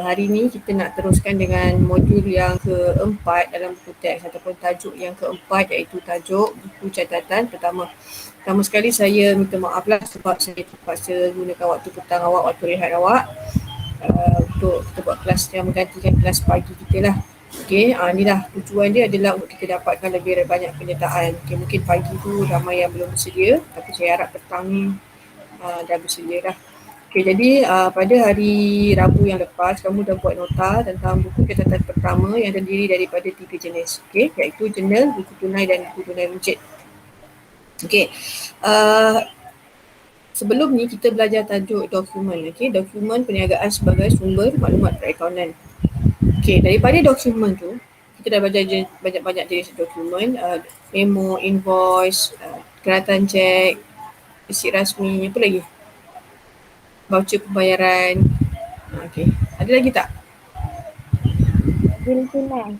hari ni kita nak teruskan dengan modul yang keempat dalam buku teks ataupun tajuk yang keempat, iaitu tajuk buku catatan pertama. Pertama sekali saya minta maaf lah sebab saya terpaksa gunakan waktu petang awak, waktu rehat awak untuk kita buat kelas yang menggantikan kelas pagi kita lah. Okey, inilah tujuan dia adalah untuk kita dapatkan lebih banyak penyertaan. Okay, mungkin pagi tu ramai yang belum bersedia, tapi saya harap petang ni dah bersedia dah. Okay, jadi pada hari Rabu yang lepas, kamu dah buat nota tentang buku catatan pertama yang terdiri daripada 3 jenis. Okay, iaitu jurnal, buku tunai dan buku tunai runcit. Okay, sebelum ni kita belajar tajuk dokumen. Okay, dokumen perniagaan sebagai sumber maklumat perakaunan. Okay, daripada dokumen tu, kita dah belajar banyak-banyak jenis dokumen, memo, invoice, keratan cek, resit rasmi, apa lagi? Voucher pembayaran. Okey. Ada lagi tak? Bil tunai.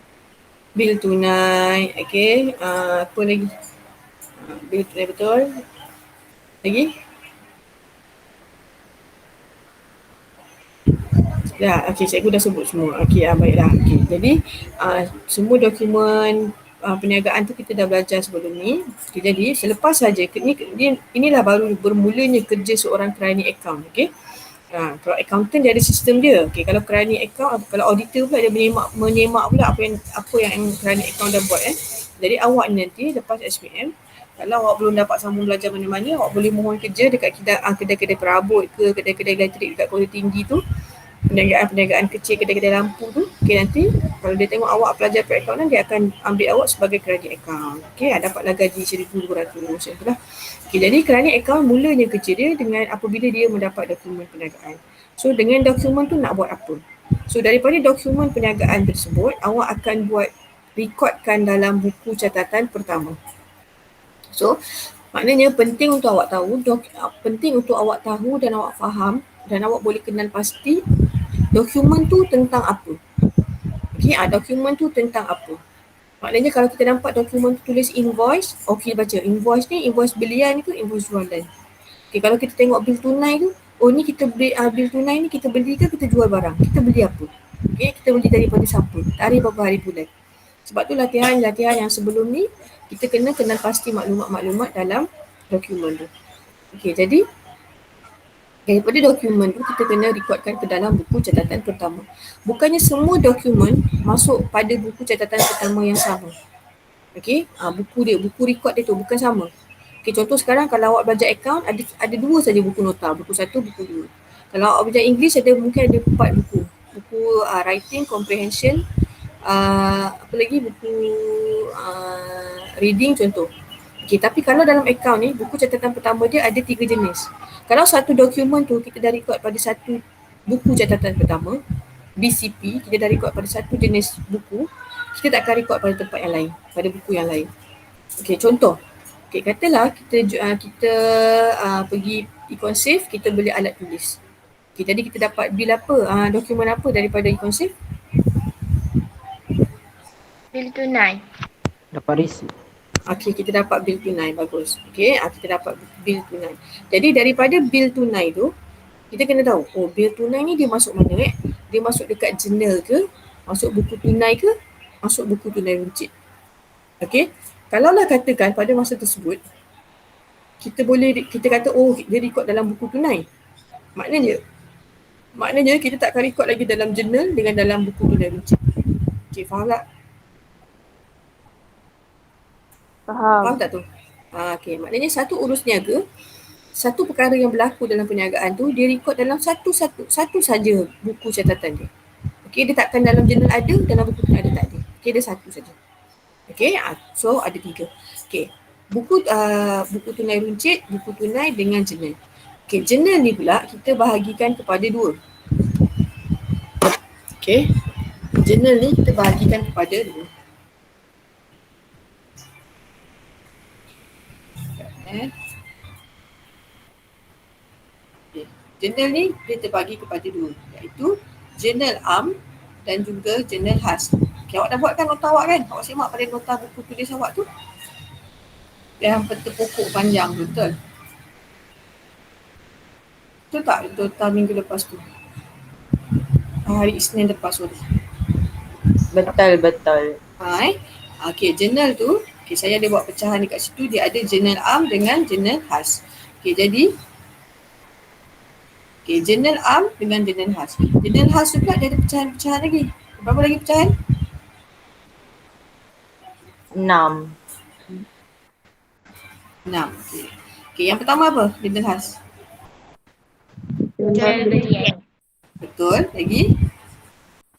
Bil tunai. Okey. Apa lagi? Bil tunai betul. Lagi? Ya, okey, cikgu dah sebut semua. Okey, baiklah. Okey. Jadi, semua dokumen perniagaan tu kita dah belajar sebelum ni. Okay, jadi, selepas saja, inilah baru bermulanya kerja seorang kerani akaun. Okey. Kalau accountant dia ada sistem dia. Okay, kalau kerani account, kalau auditor pula dia menyemak pula apa yang kerani account dah buat. Jadi awak ni nanti lepas SPM, kalau awak belum dapat sambung belajar mana-mana, awak boleh mohon kerja dekat kedai-kedai perabot ke, kedai-kedai elektrik dekat Kota Tinggi tu, perniagaan kecil, kedai-kedai lampu tu. Okay, nanti kalau dia tengok awak pelajar perakaunan, dia akan ambil awak sebagai kerani account. Okay, dapatlah gaji RM1,200 macam tu lah. Okay, jadi kerani akaun mulanya kerja dia dengan apabila dia mendapat dokumen perniagaan. So dengan dokumen tu nak buat apa? So daripada dokumen perniagaan tersebut, awak akan buat rekodkan dalam buku catatan pertama. So maknanya penting untuk awak tahu, penting untuk awak tahu dan awak faham dan awak boleh kenal pasti dokumen tu tentang apa. Okay, dokumen tu tentang apa? Maknanya kalau kita nampak dokumen tulis invoice, okey baca invoice ni, invoice belian ke invoice jualan. Okey, kalau kita tengok bil tunai tu, oh ni kita beli bil tunai ni kita beli ke kita jual barang? Kita beli apa? Okey, kita beli daripada siapa? Tarikh berapa hari bulan. Sebab tu latihan yang sebelum ni kita kena kenal pasti maklumat-maklumat dalam dokumen tu. Okey, jadi daripada dokumen tu kita kena rekodkan ke dalam buku catatan pertama. Bukannya semua dokumen masuk pada buku catatan pertama yang sama. Okey, buku rekod dia tu bukan sama. Okey, contoh sekarang kalau awak belajar account, ada 2 saja buku nota, buku 1, buku 2. Kalau awak belajar English mungkin ada 4 buku. Buku writing, comprehension, apa lagi, buku reading contoh. Okey, tapi kalau dalam account ni, buku catatan pertama dia ada 3 jenis. Kalau satu dokumen tu kita dah record pada satu buku catatan pertama, BCP, kita dah record pada satu jenis buku, kita tak akan record pada tempat yang lain, pada buku yang lain. Okey, contoh. Okey, katalah kita pergi Econsave, kita beli alat tulis. Okey, jadi kita dapat bil apa, dokumen apa daripada Econsave? Bil tunai. Dapat resit. Okey, kita dapat bil tunai, bagus. Okey, kita dapat bil tunai. Jadi daripada bil tunai tu, kita kena tahu, oh bil tunai ni dia masuk mana Dia masuk dekat jurnal ke? Masuk buku tunai ke? Masuk buku tunai runcit. Okey, kalaulah katakan pada masa tersebut, kita kata, oh dia record dalam buku tunai. Maknanya kita tak akan record lagi dalam jurnal dengan dalam buku tunai runcit. Okey, faham tak? Faham tak tu? Okey, maknanya satu urus niaga, satu perkara yang berlaku dalam perniagaan tu, dia record dalam satu saja buku catatan dia. Okey, dia takkan dalam jurnal ada, dalam buku tunai ada tak ada. Okey, dia satu saja. Okey, so ada 3. Okey, buku tunai runcit, buku tunai dengan jurnal. Okey, jurnal ni pula kita bahagikan kepada 2. Okey, jurnal ni kita bahagikan kepada 2. Okay. Jurnal ni dia terbagi kepada 2, iaitu jurnal am dan juga jurnal khas. Okay, awak dah buatkan nota awak kan? Awak simak pada nota buku tulis awak tu. Yang peta pokok panjang tu, betul? Betul tak nota minggu lepas tu? hari Isnin lepas sorry. Betul. Okey, jurnal tu, saya ada buat pecahan dekat situ, dia ada jurnal am dengan jurnal khas. Jadi jurnal am dengan jurnal khas. Jurnal khas tu pula dia ada pecahan-pecahan lagi. Berapa lagi pecahan? 6. 6. Yang pertama apa? Jurnal khas. Jual belian. Betul. Lagi?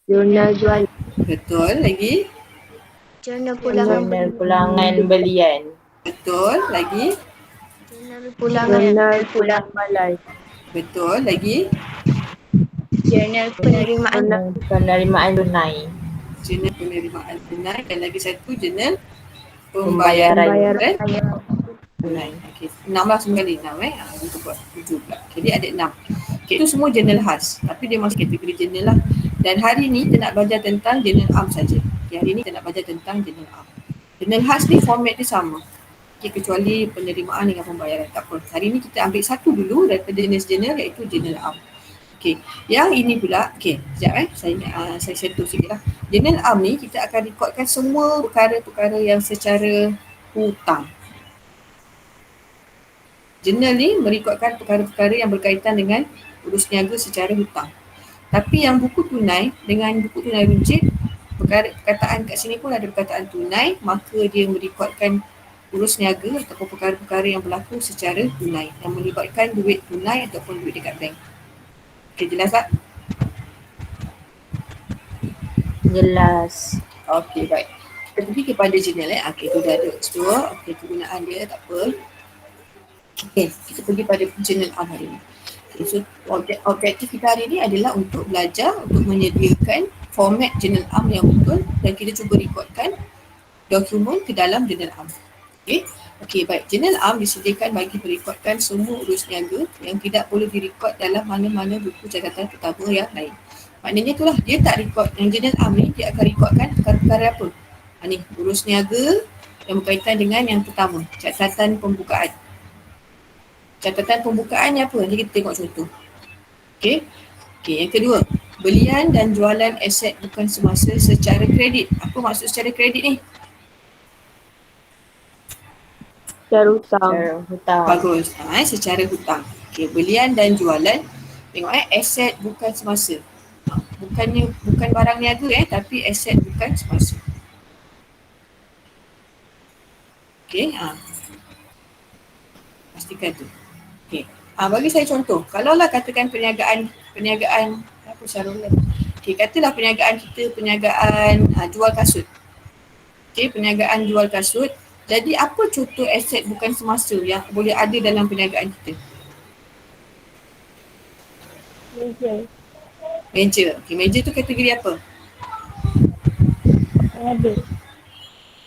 Jurnal jual. Betul. Lagi? Jurnal pulangan Jurnal pulangan belian. Betul. Lagi? Jurnal pulangan Jurnal pulang balai. Betul. Lagi? Jurnal penerimaan Penerimaan tunai. Jurnal penerimaan tunai dan lagi satu jurnal Pembayaran. pembayaran tunai. Okey, 6 lah semua kali 6 Untuk buat 7 pula. Jadi ada 6. Itu semua jurnal khas. Tapi dia masuk kategori jurnal lah. Dan hari ni kita nak belajar tentang jurnal am saja. Hari ni kita nak belajar tentang jurnal am. Jurnal khas ni format dia sama. Kecuali penerimaan dengan pembayaran. Tak apa. Hari ni kita ambil satu dulu daripada jenis jurnal iaitu jurnal am. Okey, yang ini pula, sekejap saya settle sikit lah. Jurnal am ni kita akan rekodkan semua perkara-perkara yang secara hutang. Jurnal ni merekodkan perkara-perkara yang berkaitan dengan urus niaga secara hutang. Tapi yang buku tunai dengan buku tunai runcit, perkataan kat sini pun ada perkataan tunai, maka dia merekodkan urus niaga ataupun perkara-perkara yang berlaku secara tunai yang melibatkan duit tunai ataupun duit dekat bank. Okey, jelas tak? Jelas. Okey, baik. Kita pergi kepada jurnal Okey, tu dah ada explore. Okey, kegunaan dia tak apa. Okey, kita pergi pada jurnal am hari ni. Okay, so objektif kita hari ni adalah untuk belajar, untuk menyediakan format jurnal am yang betul dan kita cuba rekodkan dokumen ke dalam jurnal am. Okey, baik. Jurnal am disediakan bagi merekodkan semua urus niaga yang tidak boleh direkod dalam mana-mana buku catatan pertama yang lain. Maknanya itulah, dia tak rekod. Yang jurnal am ni, dia akan rekodkan perkara-perkara apa? Ni, urus niaga yang berkaitan dengan yang pertama, catatan pembukaan. Catatan pembukaannya apa? Nanti kita tengok contoh. Okey, yang kedua, belian dan jualan aset bukan semasa secara kredit. Apa maksud secara kredit ni? Secara hutang. Bagus. Secara hutang. Okey, belian dan jualan. Tengok aset bukan semasa. Bukan barang niaga tapi aset bukan semasa. Okey, pastikan tu. Okey. Bagi saya contoh. Kalaulah katakan perniagaan apa Syarul? Okey, katalah perniagaan kita jual kasut. Okey, perniagaan jual kasut. Jadi apa contoh aset bukan semasa yang boleh ada dalam perniagaan kita? Meja. Okey, meja tu kategori apa?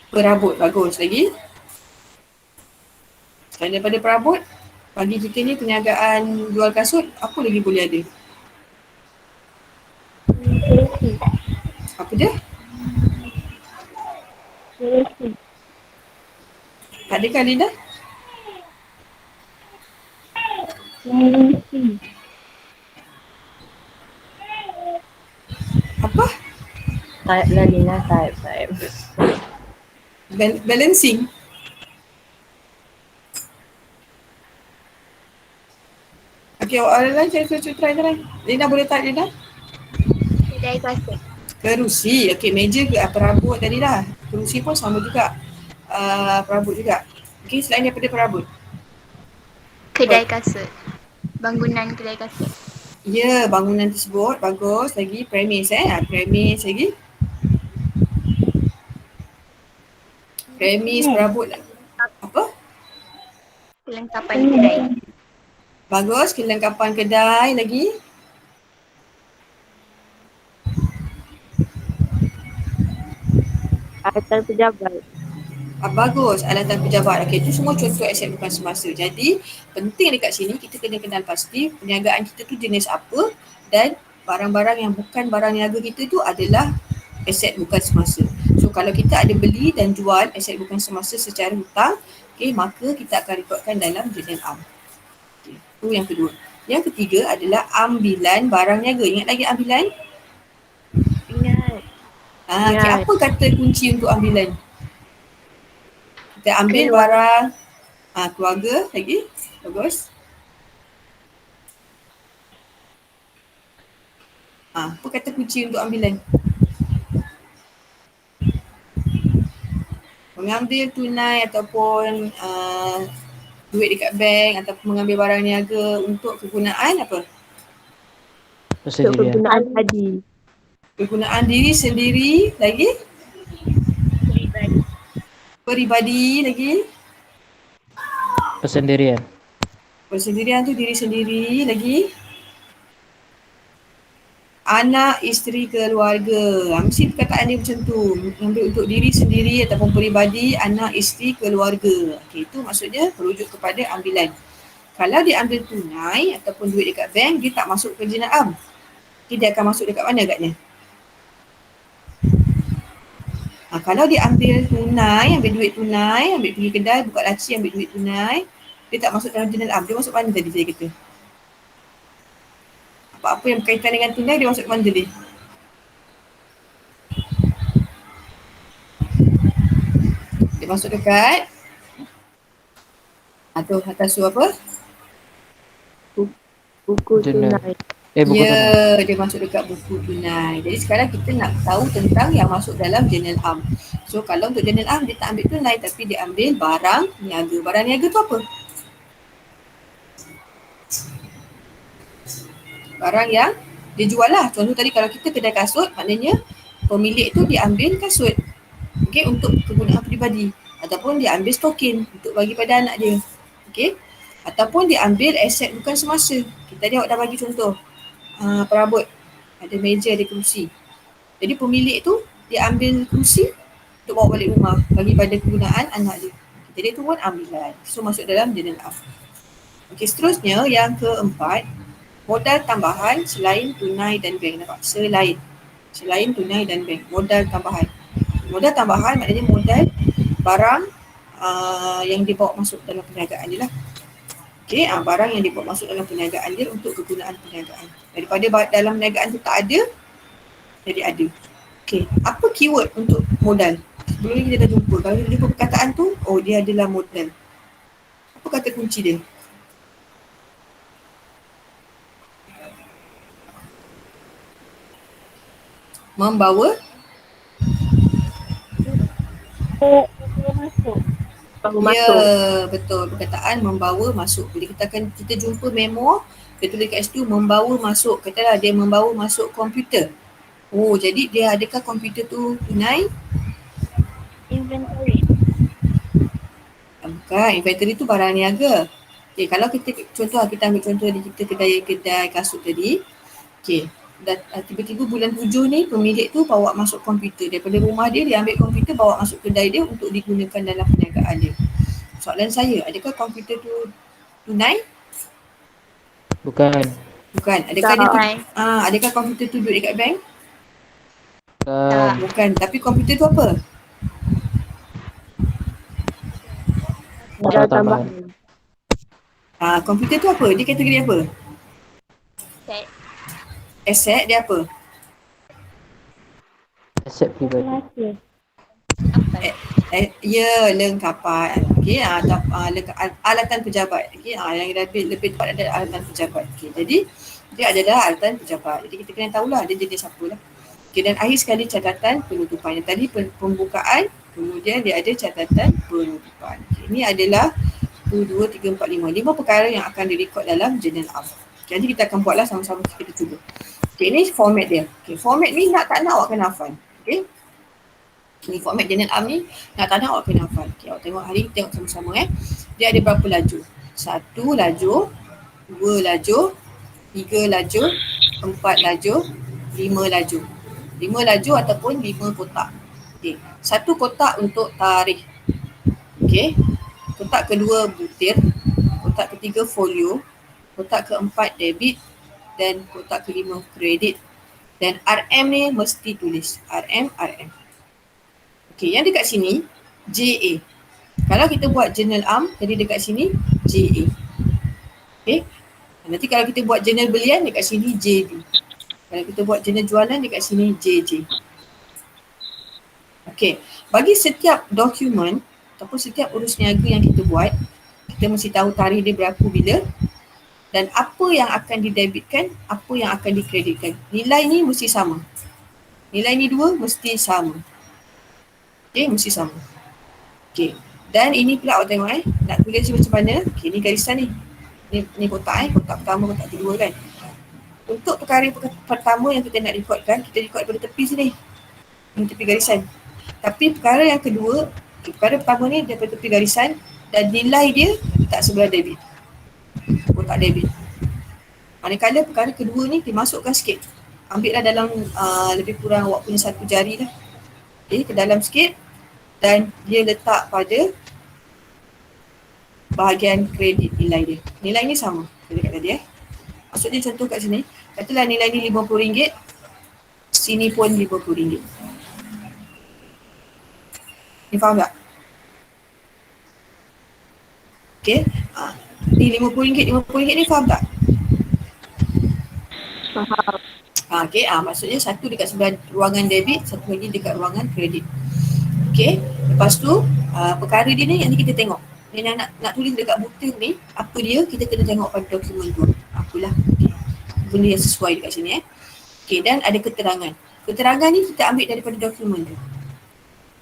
Perabot. Bagus. Lagi? Selain daripada perabot, bagi kita ni perniagaan jual kasut, apa lagi boleh ada? Apa dia? Adakah Linda? Apa? Type lah Lina, type. Balancing. Okey, orang lain saya try. Lina boleh type Lina? kedai kasut. Kerusi. Okey, meja ke perabot tadi dah. Kerusi pun sama juga. Perabot juga. Okey, selain daripada perabot. Kedai kasut. Bangunan kedai kasut. Ya, bangunan tersebut. Bagus. Lagi premis premis lagi. Premis, perabot. Apa? Kelengkapan kedai. Bagus. Kelengkapan kedai lagi. Alatan pejabat. Bagus, alatan pejabat. Okey, itu semua contoh aset bukan semasa. Jadi, penting dekat sini kita kena kenal pasti perniagaan kita tu jenis apa dan barang-barang yang bukan barang niaga kita tu adalah aset bukan semasa. So, kalau kita ada beli dan jual aset bukan semasa secara hutang, maka kita akan rekodkan dalam jurnal am. Itu yang kedua. Yang ketiga adalah ambilan barang niaga. Ingat lagi ambilan? Okay, Tunai. apa kata kunci untuk ambilan? Kita ambil Keluar. barang keluarga lagi. Bagus. Apa kata kunci untuk ambilan? Mengambil tunai ataupun duit dekat bank ataupun mengambil barang niaga untuk kegunaan apa? Untuk Persendirian. kegunaan tadi. Kegunaan diri sendiri lagi. Peribadi lagi. Persendirian. Persendirian tu diri sendiri lagi. Anak, isteri, keluarga. Mesti perkataan dia macam tu. Ambil untuk diri sendiri ataupun peribadi, anak, isteri, keluarga. Okay, itu maksudnya merujuk kepada ambilan. Kalau dia ambil tunai ataupun duit dekat bank, dia tak masuk ke jurnal am. Dia akan masuk dekat mana agaknya? Kalau dia ambil tunai, ambil duit tunai, ambil pergi kedai, buka laci, ambil duit tunai, dia tak masuk dalam jurnal am. Dia masuk mana tadi saya kata? Apa-apa yang berkaitan dengan tunai, dia masuk ke mana tadi? Dia masuk dekat atas su apa? Buku Jurnal. tunai. Buku tunai. Dia masuk dekat buku tunai. Jadi sekarang kita nak tahu tentang yang masuk dalam jurnal am. So kalau untuk jurnal am, dia tak ambil tunai tapi dia ambil barang niaga. Barang niaga tu apa? Barang yang dia jual lah. Contoh tadi kalau kita kedai kasut, maknanya pemilik tu dia ambil kasut. Okay, untuk kegunaan peribadi. Ataupun dia ambil stokin untuk bagi pada anak dia. Okay. Ataupun dia ambil aset bukan semasa. Kita tadi awak dah bagi contoh. Perabot. Ada meja, ada kerusi. Jadi pemilik tu dia ambil kerusi untuk bawa balik rumah bagi pada kegunaan anak dia. Jadi itu pun ambilan. So masuk dalam jurnal am. Okey, seterusnya yang keempat, modal tambahan selain tunai dan bank. Nampak? Selain tunai dan bank. Modal tambahan. Modal tambahan maknanya modal barang yang dibawa masuk dalam perniagaan dia lah. Okey, barang yang dibawa masuk dalam perniagaan dia untuk kegunaan perniagaan. Daripada dalam perniagaan tu tak ada, jadi ada. Okey, apa keyword untuk modal? Sebelum ni kita dah jumpa. Kalau kita jumpa perkataan tu, dia adalah modal. Apa kata kunci dia? Membawa Baru masuk. Betul. Perkataan membawa masuk. Bila kita jumpa memo, kita tulis kat situ membawa masuk. Katalah dia membawa masuk komputer. Jadi dia adakah komputer tu tunai? Inventory. Bukan. Inventory tu barang niaga. Okay, kalau kita ambil contoh di kita kedai kasut tadi. Okay. Tiba-tiba bulan 7 ni pemilik tu bawa masuk komputer daripada rumah dia ambil komputer bawa masuk kedai dia untuk digunakan dalam perniagaan dia. Soalan saya, adakah komputer tu tunai? Bukan. Adakah dia Tunai. adakah komputer tu duduk dekat bank? Bukan. Bukan. Tapi komputer tu apa? Modal tambahan. tambahan. Komputer tu apa? Dia kategori apa? Set. Aset dia apa? Aset pribadi. Lengkapan. Okey, alatan pejabat. Okey, yang lebih tepat adalah alatan pejabat. Okey, jadi dia adalah alatan pejabat. Jadi kita kena tahulah dia jenis apa lah. Okey, dan akhir sekali catatan penutupan. Yang tadi pembukaan, kemudian dia ada catatan penutupan. Okay, ini adalah 1, 2, 3, 4, 5. 5 perkara yang akan direkod dalam jurnal am. Okay, nanti kita akan buatlah sama-sama kita cuba. Okay, ini format dia. Okay, format ni nak tak nak awak kena hafal. Okay. Ni format jurnal am ni nak tak nak awak kena hafal. Okay, awak tengok hari ni tengok sama-sama Dia ada berapa lajur? 1 lajur, 2 lajur, 3 lajur, 4 lajur, 5 lajur. 5 lajur ataupun 5 kotak. Okay. 1 kotak untuk tarikh. Okay. Kotak kedua butir, kotak ketiga folio, kotak keempat debit dan kotak kelima kredit. Dan RM ni mesti tulis. RM. Okey, yang dekat sini JA. Kalau kita buat jurnal am, jadi dekat sini JA. Okey. Nanti kalau kita buat jurnal belian dekat sini JB. Kalau kita buat jurnal jualan dekat sini JJ. Okey, bagi setiap dokumen ataupun setiap urus niaga yang kita buat, kita mesti tahu tarikh dia berlaku bila dan apa yang akan didebitkan, apa yang akan dikreditkan. Nilai ni mesti sama. Nilai ni dua mesti sama. Okey, mesti sama. Okey. Dan ini pula awak tengok nak tulis macam mana? Okey, ni garisan ni. Ni kotak kotak pertama, kotak kedua kan. Untuk perkara pertama yang kita nak rekodkan, kita rekod pada tepi sini. Ini tepi garisan. Tapi perkara yang kedua, perkara pertama ni daripada tepi garisan dan nilai dia tak sebelah debit. Kotak debit. Manakala perkara kedua ni dimasukkan sikit. Ambil lah dalam lebih kurang awak punya satu jari lah. Okay, ke dalam sikit dan dia letak pada bahagian kredit nilai dia. Nilai ni sama. Kita dekat tadi Maksudnya contoh kat sini, katalah nilai ni RM50, sini pun RM50. Ni faham tak? Okay. Ni RM50 ni faham tak? Faham. Okay. Maksudnya satu dekat sebelah ruangan debit, satu lagi dekat ruangan kredit. Okay. Lepas tu, perkara dia ni yang ni kita tengok. Ni nak tulis dekat butir ni, apa dia, kita kena tengok pada dokumen tu. Apalah. Okay. Benda yang sesuai dekat sini Okay. Dan ada keterangan. Keterangan ni kita ambil daripada dokumen tu.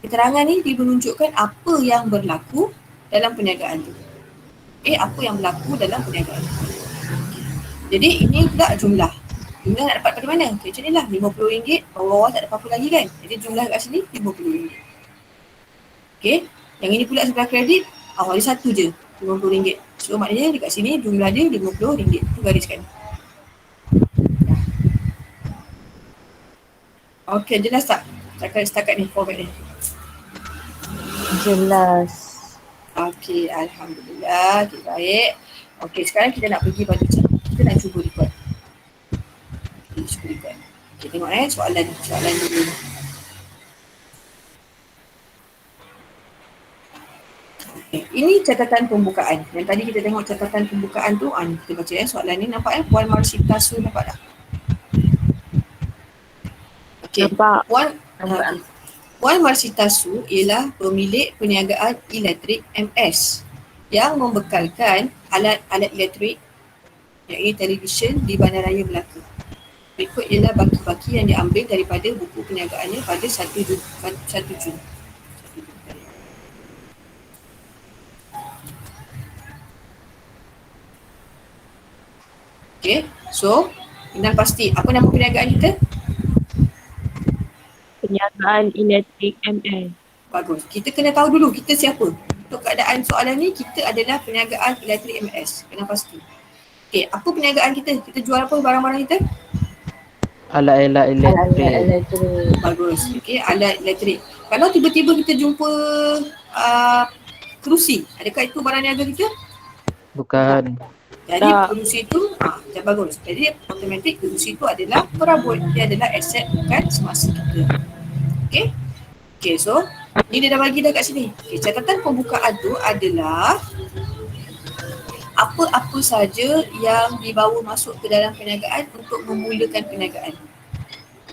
Keterangan ni dia menunjukkan apa yang berlaku dalam perniagaan tu. Apa yang berlaku dalam perniagaan tu. Jadi ini pula jumlah. Jumlah nak dapat pada mana? Macam ni lah, RM50, bawah-bawah tak ada apa-apa lagi kan. Jadi jumlah kat sini RM50. Okay. Yang ini pula sebelah kredit, ada satu je, RM50. So maknanya dekat sini jumlah dia RM50. Tu gariskan. Okay, jelas tak? Setakat ni, format ni. Jelas. Okey, Alhamdulillah. Okay, baik. Okey, sekarang kita nak pergi pada kita nak cuba record. Kita cuba record. Okay, tengok soalan dulu. Okay, ini catatan pembukaan. Yang tadi kita tengok catatan pembukaan tu, kita baca soalan ni nampak Puan Marsita Su nampak tak? Okey. Nampak. Puan Marsita Su ialah pemilik perniagaan elektrik MS yang membekalkan alat-alat elektrik iaitu televisyen di Bandaraya Melaka. Berikut ialah baki-baki yang diambil daripada buku perniagaannya pada 1 Jun. Okey, so kenal pasti apa nama perniagaan kita? Perniagaan elektrik MS. Bagus. Kita kena tahu dulu kita siapa. Untuk keadaan soalan ni, kita adalah perniagaan elektrik MS. Kena pasti. Okey, apa perniagaan kita? Kita jual apa barang-barang kita? Alat-alat elektrik. Elektrik. Bagus. Okey, alat elektrik. Kalau tiba-tiba kita jumpa kerusi, adakah itu barang niaga kita? Bukan. Jadi Tak. kerusi tu, bagus. Jadi automatik kerusi tu adalah perabot. Dia adalah aset bukan semasa kita. Okey? Okey, so ni dia dah bagi dah kat sini. Okey, catatan pembukaan tu adalah apa-apa saja yang dibawa masuk ke dalam perniagaan untuk memulakan perniagaan.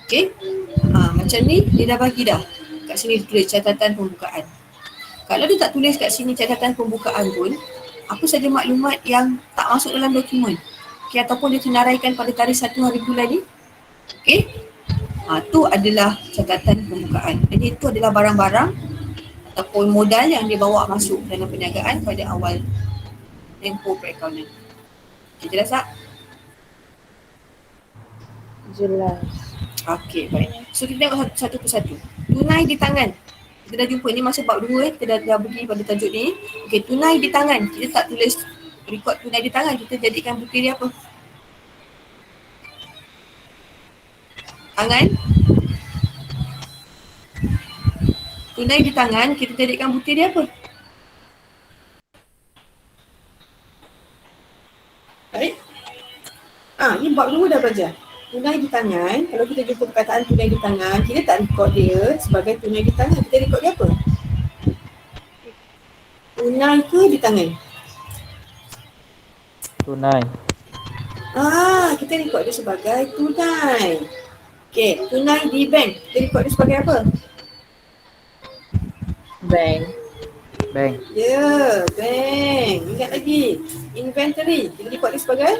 Okey? Macam ni dia dah bagi dah. Kat sini tulis catatan pembukaan. Kalau dia tak tulis kat sini catatan pembukaan pun, apa saja maklumat yang tak masuk dalam dokumen. Okey, ataupun dia senaraikan pada tarikh 1 hari bulan ni. Okey? Tu adalah catatan pembukaan. Jadi itu adalah barang-barang ataupun modal yang dia bawa masuk dalam perniagaan pada awal tempoh perakaunan. Okay, jelas tak? Jelas. Okey, baik. So kita tengok satu persatu. Tunai di tangan. Kita dah jumpa ni masa bab 2 kita dah pergi pada tajuk ni. Okey, tunai di tangan. Kita tak tulis rekod tunai di tangan, kita jadikan bukti dia apa? Tangan. Tunai di tangan, kita jadikan bukti dia apa? Baik. Ni bab 2 dah belajar. Tunai di tangan, kalau kita jumpa perkataan tunai di tangan, kita tak rekod dia sebagai tunai di tangan. Kita rekod dia apa? Tunai ke di tangan? Tunai. Kita rekod dia sebagai tunai. Okey, tunai di bank. Kita rekod dia sebagai apa? Bank. Bank. Ya, bank. Ingat lagi. Inventory. Kita record dia sebagai?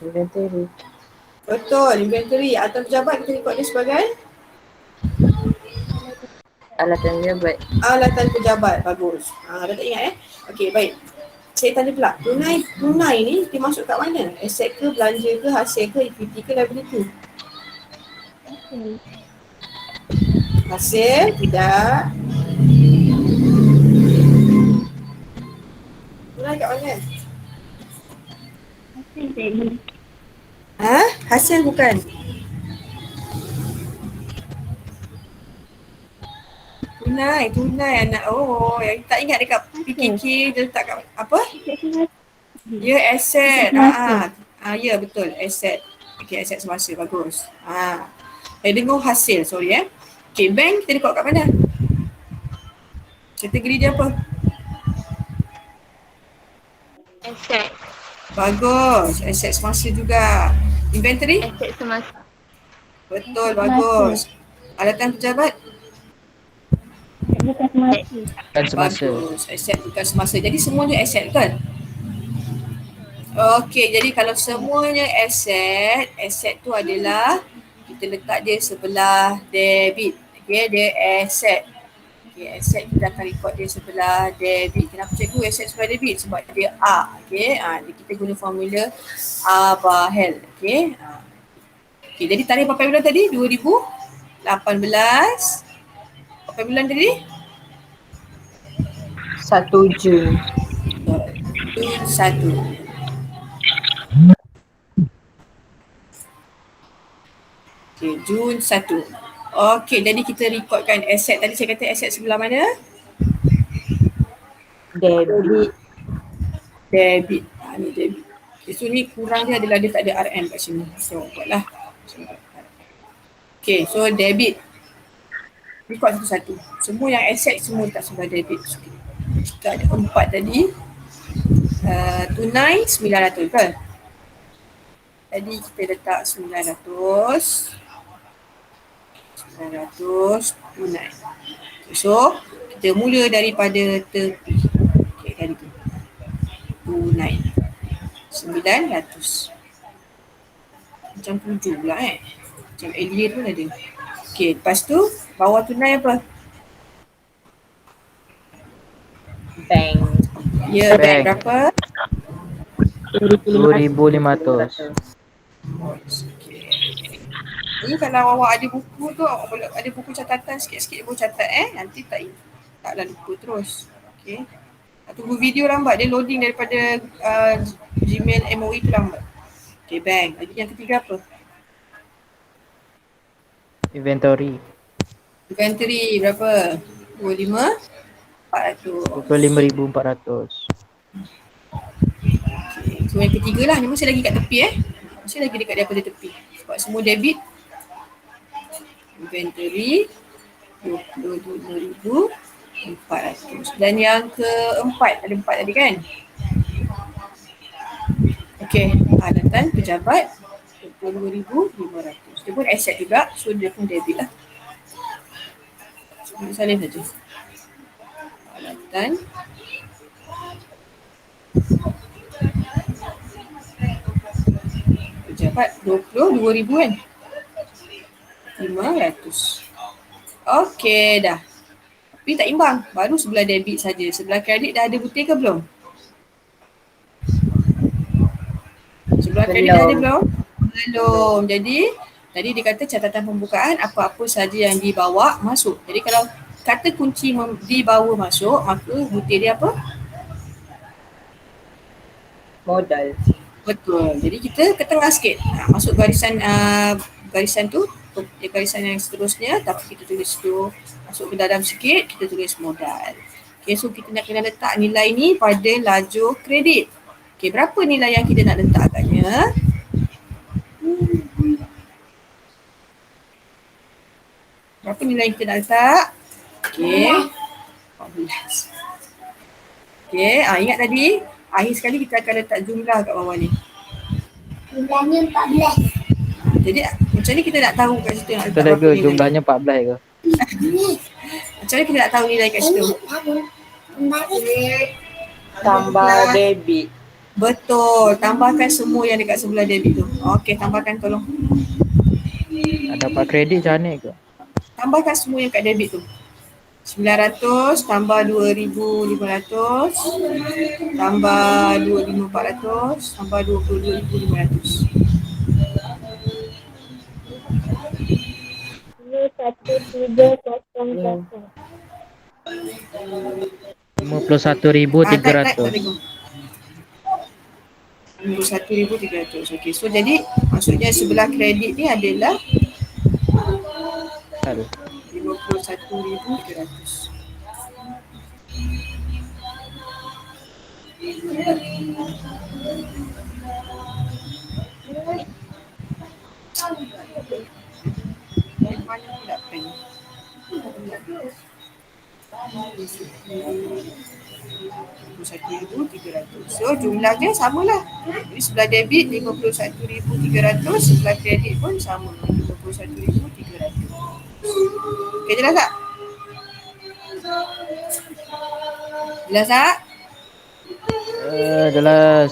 Inventory. Betul, inventory. Atau pejabat kita record dia sebagai? Alatan jabat. Alatan pejabat. Bagus. Dah tak ingat Okey, baik. Saya tanya pula, tunai ni dia masuk kat mana? Aset ke, belanja ke, hasil ke, equity ke, liability? Hasil, tidak. Tunai kat mana? Hasil bukan? Tunai anak. Oh, yang tak ingat dekat PKK dia letak kat apa? Ya, aset. Ya, betul. Aset. Okey, aset semasa. Bagus. Dengar hasil. Sorry Okey, bank kita record kat mana? Kategori dia apa? Aset. Bagus. Aset semasa juga. Inventory? Aset semasa. Betul, bagus. Alatan pejabat? Bukan semasa. Bagus. Aset bukan semasa. Jadi semuanya aset kan? Okey, jadi kalau semuanya aset tu adalah kita letak dia sebelah debit. Okey, dia aset. Okey, aset kita akan record dia sebelah debit. Kenapa cikgu aset sebelah debit? Sebab dia A. Okey, kita guna formula A Bahel. Okey. Okey, jadi tarikh berapa bulan tadi? 2018. Berapa bulan tadi? 1 Jun. Jun 1. Okay, Jun 1. Okey, jadi kita rekodkan aset. Tadi saya kata aset sebelah mana? Debit. Debit. Ni debit. Okay, so ni kurang dia adalah dia tak ada RM kat sini. So, buatlah. Okay, so debit. Rekod satu-satu. Semua yang aset semua letak sebelah debit. Kita ada 4 tadi. Tunai 900 kan? Tadi kita letak 900 tunai. So, kita mula daripada tepi. Okey, kali tu. Tunai. 900. Macam 7 pula Macam alien pun ada. Okey, lepas tu bawah tunai apa? Bank. Ya, bank Bank. berapa? 2,500. Okey. Ni kalau awak ada buku tu, awak boleh ada buku catatan sikit-sikit boleh catat nanti taklah lupa terus. Okey. Tunggu video lambat, dia loading daripada Gmail MOE tu lambat. Okey, bank. Lagi yang ketiga apa? Inventory. Inventory berapa? 25,400. 25,400. Okay. So yang ketiga lah, ni masih lagi kat tepi Masih lagi dekat daripada tepi. Sebab semua debit. Inventory 25,400. Dan yang keempat, ada 4 tadi kan? Okey, alatan pejabat 25,500. Dia pun aset juga, so dia pun debit lah. So, salin saja. Alatan pejabat 22,000 kan? 500. Okey dah. Tapi tak imbang. Baru sebelah debit saja. Sebelah kredit dah ada butir ke belum? Sebelah kredit dah ada belum? Belum. Jadi tadi dia kata catatan pembukaan apa-apa saja yang dibawa masuk. Jadi kalau kata kunci dibawa masuk, maka butir dia apa? Modal. Betul. Jadi kita ke tengah sikit. Masuk garisan tu, garisan yang seterusnya, tapi kita tulis tu masuk ke dalam sikit, kita tulis modal. Okay, so kita nak kena letak nilai ni pada lajur kredit. Okay, berapa nilai yang kita nak letak agaknya? Berapa nilai yang kita nak letak? Okay, 14. Okay, ingat tadi, akhir sekali kita akan letak jumlah kat bawah ni. Jumlahnya 14. Jadi macam ni kita nak tahu kat situ nak Betul letak ke berapa nilai. jumlahnya 14 ke? Macam Macam mana kita nak tahu nilai kat situ? Tambah debit. Betul. Tambahkan semua yang dekat sebelah debit tu. Okey, tambahkan tolong. Nak dapat kredit macam mana ke? Tambahkan semua yang kat debit tu. 900 tambah 2,500 tambah 2,400 tambah 22,500. 51,300. 51,300. Okey, so jadi maksudnya sebelah kredit ni adalah Aduh. 51,300. Mana pula pen? 51,300. So jumlah dia samalah. Jadi sebelah debit 51,300, sebelah kredit pun sama 51,300. Okey, jelas tak? Jelas tak? Jelas.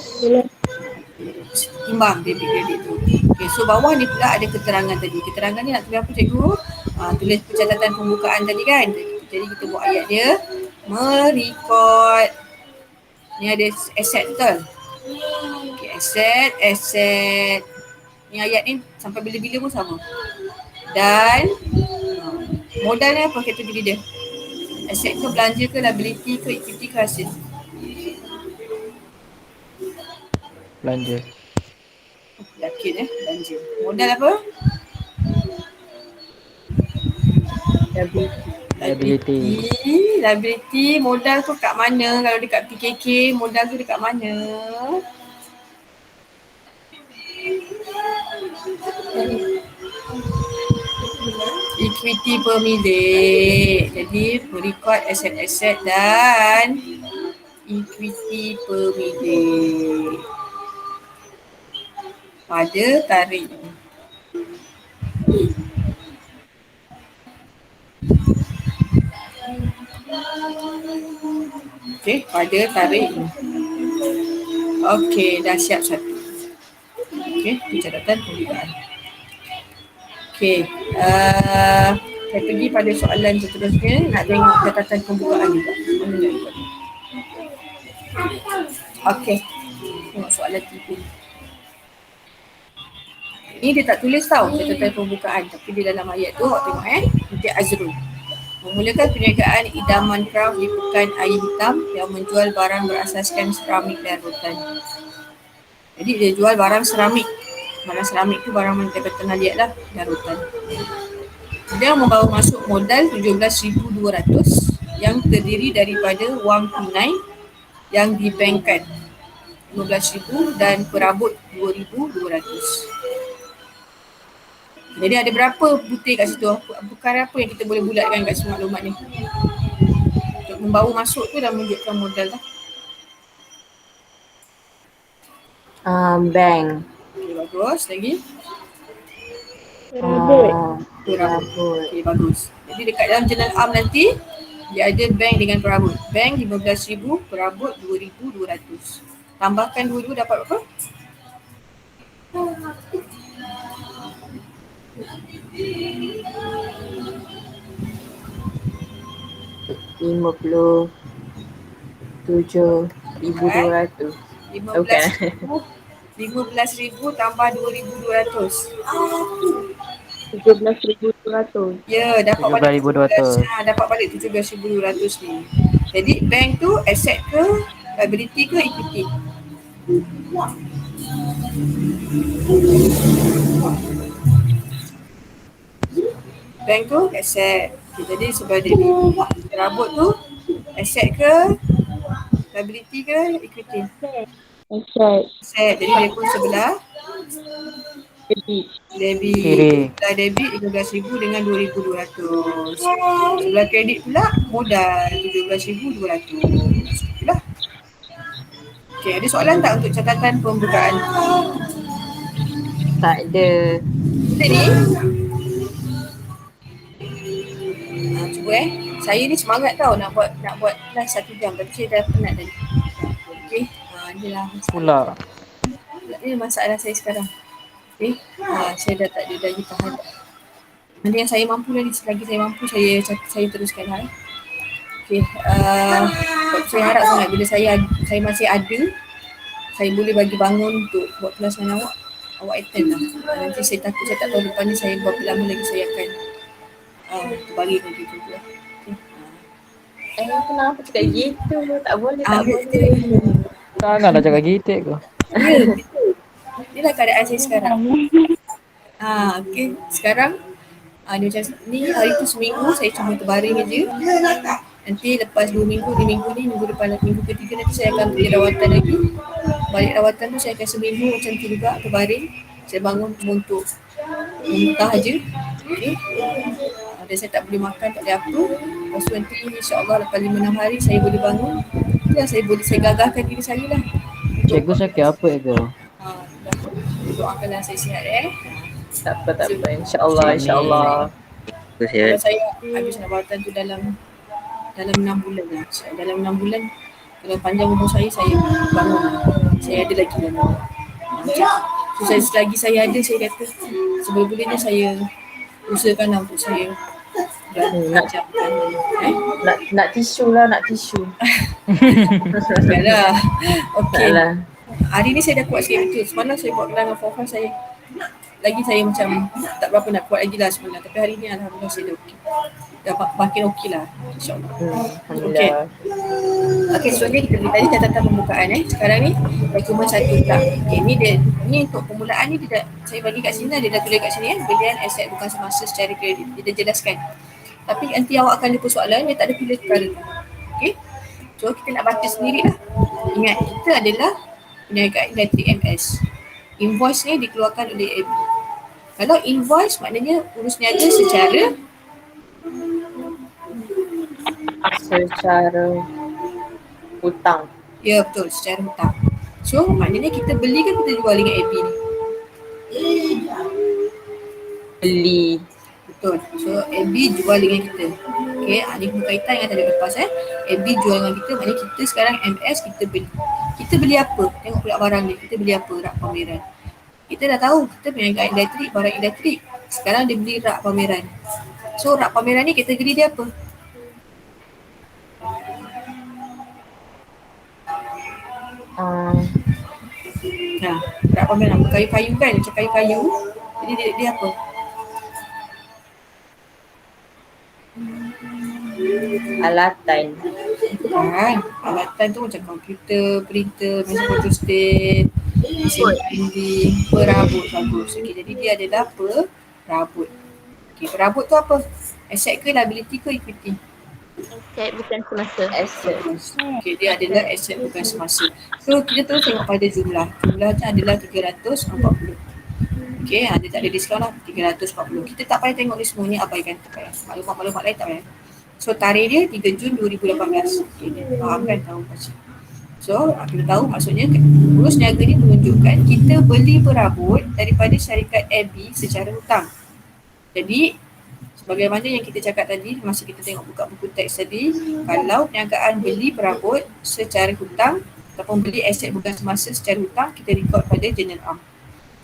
Timbang debit kredit tu. Okey, so bawah ni pula ada keterangan tadi. Keterangan ni nak tulis apa cikgu? Tulis pencatatan pembukaan tadi kan. Jadi kita buat ayat dia. Merekod. Ni ada aset betul? Okey, aset. Ni ayat ni sampai bila-bila pun sama. Dan modalnya apa kategori dia? Aset ke, belanja ke, liability ke, equity ke, hasil? Belanja. Yakin belanja. Modal apa? Liability. Modal tu kat mana? Kalau dekat PKK, modal tu dekat mana? Equity pemilik. Jadi merekod aset-aset dan equity pemilik pada tarikh. Okey, pada tarikh. Okey, dah siap satu. Okey, pencatatan pembukaan. Okey, saya pergi pada soalan seterusnya. Nak tengok catatan pembukaan ni. Mana nak ikut? Okey, tengok soalan 3. Ni dia tak tulis tau catatan pembukaan, tapi dia dalam ayat tu awak tengok Encik Azrul. Memulakan perniagaan idaman craft di Pekan Air Hitam yang menjual barang berasaskan seramik dan rotan. Jadi dia jual barang seramik. Barang seramik tu barang yang kita pernah lihat lah, dan rotan. Dia membawa masuk modal 17,200 yang terdiri daripada wang tunai yang dibankkan 15,000 dan perabot 2,200. Jadi ada berapa butir kat situ? Perkara apa yang kita boleh bulatkan kat semua maklumat ni? Untuk membawa masuk tu dah menunjukkan modal dah. Bank. Okay, bagus. Lagi? Perabot. Perabot. Okay, bagus. Jadi dekat dalam jurnal am nanti, dia ada bank dengan perabot. Bank 15,000, perabot 2,200. Tambahkan 2,000 dapat berapa? RM57,200. 15,000 tambah 2,200. 17,200. Ya, dapat balik 17,200. dapat balik 17,200 ni. Jadi bank tu aset ke, liability ke, equity? Bank tu aset. Okay, jadi sebelah debit. Perabot tu aset ke, liability ke, equity? Aset. Aset. Jadi dia pun sebelah Debit. debit. Kiri. Sebelah debit 15,000 dengan 2,200. Sebelah kredit pula modal 17,200. Itulah. Okey, ada soalan tak untuk catatan pembukaan? Tak ada. Kita ni. Cuba Saya ni semangat tau nak buat live 1 jam, tapi saya dah penat tadi. Okey, inilah Pula. ini masalah saya sekarang. Okey, saya dah tak ada lagi tahan. Nanti yang saya mampu lagi, selagi saya mampu saya teruskan lah. Okey, saya harap sangat bila saya masih ada, saya boleh bagi bangun untuk buat kelas dengan awak attend lah. Nanti saya takut saya tak tahu depan ni saya berapa lama lagi saya akan terbalik nanti tu lah. Kenapa cakap gitu? Tak boleh, tak boleh. Janganlah cakap gitu kau. Ya, inilah keadaan saya sekarang. Okey, sekarang ni macam ni, hari tu seminggu saya cuma terbaring je. Nanti lepas 2 minggu, di minggu ni, minggu depan, minggu ketiga nanti saya akan pergi rawatan lagi. Balik rawatan tu saya akan seminggu macam tu juga terbaring. Saya bangun untuk muntah je. Okay. Dan saya tak boleh makan, tak boleh apa. Lepas tu nanti insyaAllah lepas 5-6 hari saya boleh bangun. Ya, saya gagalkan diri saya lah. Cikgu sakit apa kau? Doakanlah saya sihat Tak apa. InsyaAllah. Kalau saya habis rawatan tu dalam 6 bulan lah. Dalam 6 bulan, kalau panjang umur saya bangun. Saya ada lagi lah. So, selagi saya ada, saya kata sebelum-belumnya saya usahakan lah untuk saya Nak tisu lah, nak tisu. Yalah. Okey. Taklah. Hari ni saya dah kuat sikit betul. Semalam saya buat kelangan Fofan saya macam tak berapa nak kuat lagi lah semalam. Tapi hari ni alhamdulillah saya dah okey. Dah makin okey lah, insyaAllah. Alhamdulillah. Okey, so ni kita tadi catatan pembukaan Sekarang ni dokumen 1 tak. Okay, ni untuk permulaan ni saya bagi kat sini, dia dah tulis kat sini belian aset bukan semasa secara kredit. Dia dah jelaskan. Tapi nanti awak akan ada persoalan, dia tak ada pilih perkara tu. Okey. So kita nak baca sendiri lah. Ingat, kita adalah perniagaan elektrik MS. Invoice ni dikeluarkan oleh AB. Kalau invoice maknanya urus niaga secara hutang. ya betul, secara hutang. So maknanya kita beli kan kita jual dengan AB ni. Beli. Betul. So AB jual dengan kita. Okey, ni berkaitan dengan tadi lepas AB jual dengan kita, maknanya kita sekarang MS kita beli. Kita beli apa? Tengok pula barang ni. Kita beli apa? Rak pameran. Kita dah tahu kita perniagaan elektrik, barang elektrik. Sekarang dia beli rak pameran. So rak pameran ni kategori dia apa? Rak pameran kayu-kayu kan, macam kayu-kayu. Jadi dia apa? Alatan. Kan? Alatan tu macam komputer, printer, mesin photostat, mesin printing, perabot bagus. Okay, jadi dia adalah perabot. Okay, perabot tu apa? Asset ke liability ke equity? Aset bukan semasa. Asset. Okay, dia adalah aset bukan semasa. So kita terus tengok pada jumlah. Jumlahnya adalah 340. Okay, dia tak ada diskaun lah, 340. Kita tak payah tengok ni semua ni, abaikan. Maklumat-maklumat lain tak payah. So tarikh dia 3 Jun 2018. Okay, faham kan, tahu macam. So kita tahu maksudnya urus niaga ni menunjukkan kita beli perabot daripada syarikat AB secara hutang. Jadi sebagaimana yang kita cakap tadi masa kita tengok buka buku teks tadi, kalau perniagaan beli perabot secara hutang ataupun beli aset bukan semasa secara hutang, kita record pada journal am.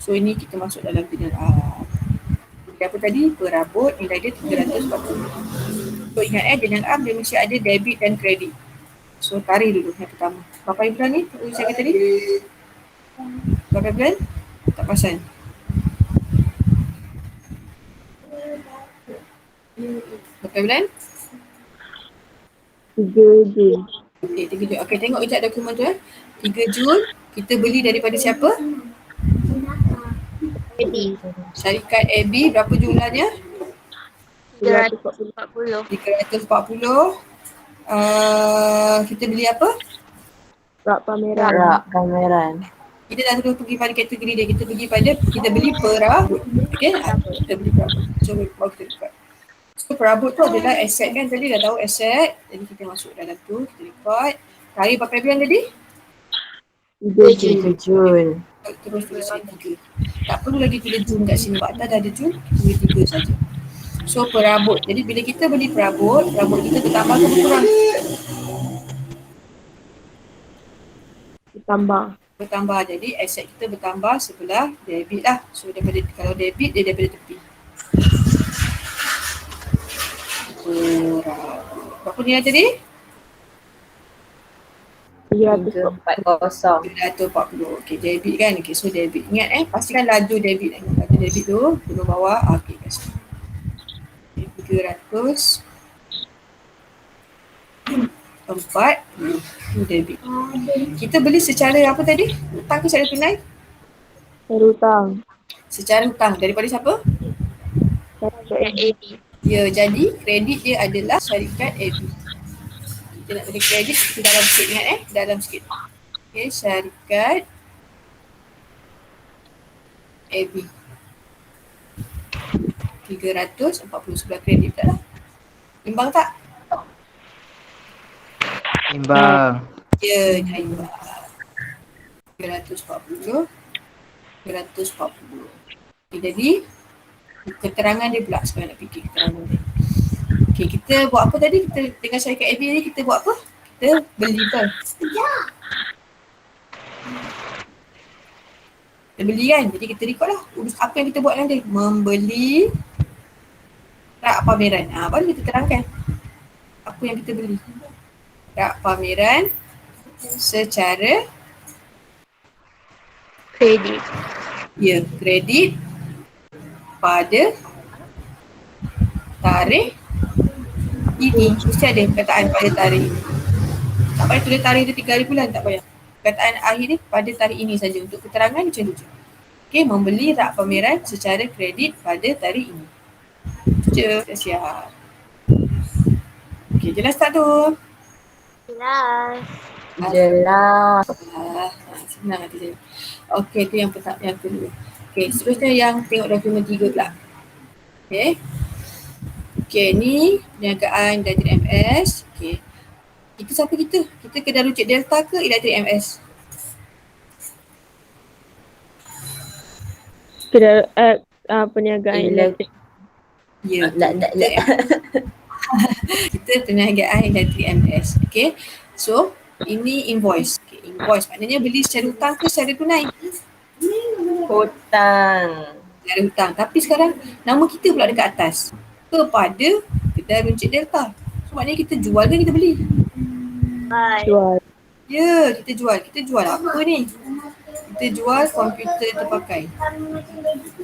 So ini kita masuk dalam journal am. Apa tadi? Perabot nilai dia 340. So ingat journal am dia mesti ada debit dan kredit. So tarikh dulu yang pertama. Berapa bulan ni? Saya kata tadi? Berapa bulan? Tak pasal. Berapa bulan? 3 Jun. Okey, 3 Jun. Okey, tengok kejap dokumen tu 3 Jun, kita beli daripada siapa? AB. Syarikat AB, berapa jumlahnya? 340. 340. Kita beli apa? Rak pameran. Rak pameran. Kita dah terus pergi pada kategori dia. Kita beli perabot. Okey, kita beli perabot. So, baru kita record. So, perabot tu adalah aset kan. Tadi dah tahu aset. Jadi, kita masuk dalam tu. Kita record. Tarikh berapa bulan tadi? 3 Jun. Terus tulis 3. Tak perlu lagi tulis Jun kat sini. Sebab atas dah ada Jun. Tulis 3 saja. So, So perabot. Jadi bila kita beli perabot kita bertambah ke berkurang? Ditambah. Bertambah. Jadi aset kita bertambah sebelah debit lah. So daripada, kalau debit dia daripada tepi. Berapa nilai tadi? 340. 340. Okey, debit kan. Okey, so debit. Ingat pastikan laju debit. Laju debit tu, gunung bawah. Okey, kasi. 300. 40 tu debit. Kita beli secara apa tadi? Hutang ke secara tunai? Secara hutang. Secara hutang. Daripada siapa? Syarikat AB. Ya, jadi kredit dia adalah syarikat AB. Kita nak bagi kredit, kita dalam sikit ingat dalam sikit. Okay, syarikat AB. 340 sebelah kredit tak lah. Imbang tak? Imbang. Ya, imbang. 340. 340. Okay, jadi keterangan dia pula sekarang nak fikir keterangan dia. Okay, kita buat apa tadi? Kita dengan syarikat AB ni kita buat apa? Kita beli kan? Kita beli kan? Jadi kita record lah. Apa yang kita buat dengan dia? Membeli rak pameran. Baru kita terangkan apa yang kita beli. Rak pameran secara Kredit. ya, kredit pada tarikh ini. Mesti ada perkataan pada tarikh ini. Tak payah tulis tarikh dia 3 hari bulan, tak payah. Perkataan akhir ni pada tarikh ini saja untuk keterangan macam tu je. Okey, membeli rak pameran secara kredit pada tarikh ini. Itu je, dah siap. Okey, jelas tak tu? Jelas. Jelas. Senang hati saya. Okey, tu yang pertama, yang kedua. Okey, seterusnya yang tengok dokumen 3 pula. Okey. Okey, ni perniagaan dari MS. Okey. Kita siapa kita? Kita kedai runcit Delta ke Elektrik MS? Kedai perniagaan elektrik. Ya. Tak. Kita perniagaan Elektrik MS. Okey. So, ini invoice. Okay, invoice maknanya beli secara hutang ke secara tunai? Hutang. Secara hutang. Tapi sekarang nama kita pula dekat atas. Kepada kedai runcit Delta. So, maknanya kita jual ke kita beli? Hai. Jual. Ya, kita jual. Kita jual apa ni? Kita jual komputer terpakai.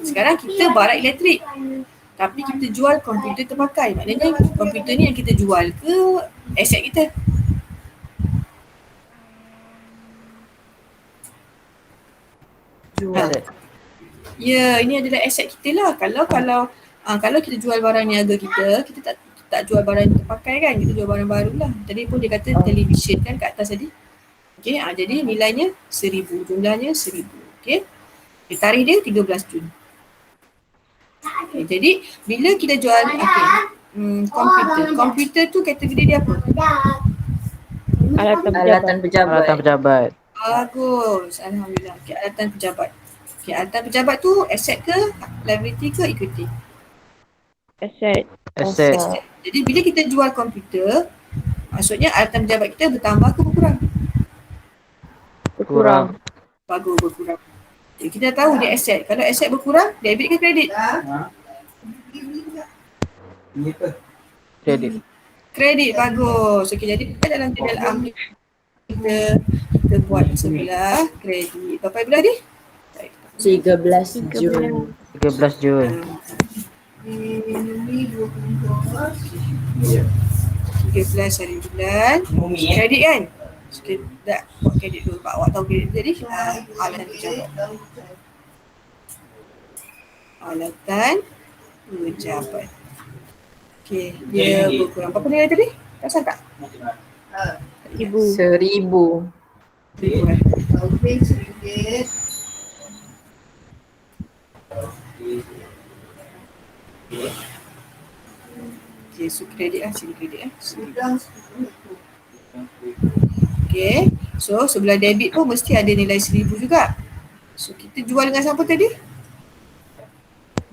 Sekarang kita barang elektrik. Tapi kita jual komputer terpakai. Maknanya komputer ni yang kita jual ke aset kita? Jual. Ya, ini adalah aset kita lah. Kalau kita jual barang niaga kita tak jual barang yang terpakai kan. Kita jual barang baru lah. Tadi pun dia kata television kan kat atas tadi. Okey, jadi nilainya 1,000. Jumlahnya 1,000. Okey. Tarikh dia 13 Jun. Okay, jadi bila kita jual komputer tu kategori dia apa? Alatan pejabat. Alatan pejabat. Bagus, alhamdulillah. Okay, alatan pejabat. Okay, alatan pejabat tu aset ke, liability ke, equity? Aset. Aset. Jadi bila kita jual komputer, maksudnya alatan pejabat kita bertambah ke berkurang? Kurang. Bagus, berkurang. Jadi kita tahu dia aset. Kalau aset berkurang, debit ke kredit? Kredit. Kredit, bagus. Okey, jadi dalam jadwal ambil kita buat sebelah kredit. Berapa bulan ni? 13 Jun. 13 Jun. 13 hari bulan. Kredit kan? So, kita tak buat kredit dulu. Awak tahu kredit tadi? Alatan pejabat. Alatan pejabat. Okey, dia berkurang. Berapa nilai tadi? Tak salah tak? 1,000. Ribuan. Okay, so kredit lah, sini kredit lah. Okay, so sebelah debit pun mesti ada nilai 1,000 juga. So kita jual dengan siapa tadi?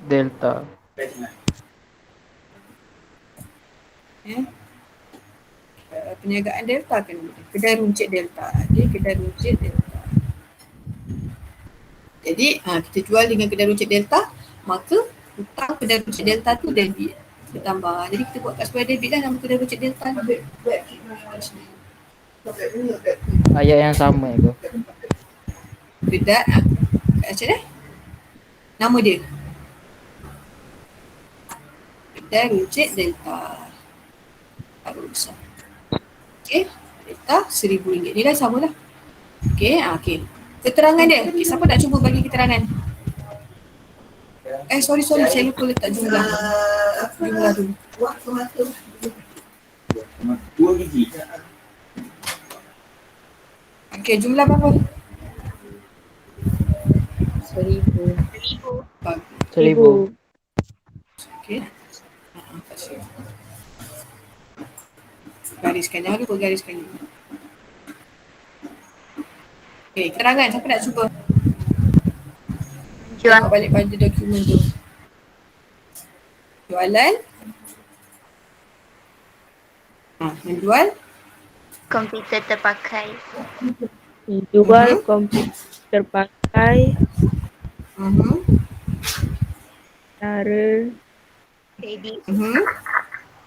Delta. Ya. Perniagaan delta kan, kedai runcit delta. Okey, kedai runcit delta. Jadi kita jual dengan kedai runcit delta, maka hutang kedai runcit delta tu debit bertambah. Jadi kita buat kat supaya debit lah nama kedai runcit delta. Ayat yang sama itu. Kedai macam mana? Nama dia. Kedai runcit delta. Taruh besar. Okey, delta RM1,000. Nilai sama lah. Okey, okey. Keterangan dia. Okay, siapa nak cuba bagi keterangan? Sorry, saya lupa letak jumlah. Jumlah dulu. Okey, jumlah berapa? 1,000. 1,000. Okey. Gariskan, jangan lupa gariskan dulu. Okey, keterangan. Siapa nak cuba? Jual Tengok balik pada dokumen tu. Jualan. Menjual. komputer terpakai. Jual komputer pakai cara Kredit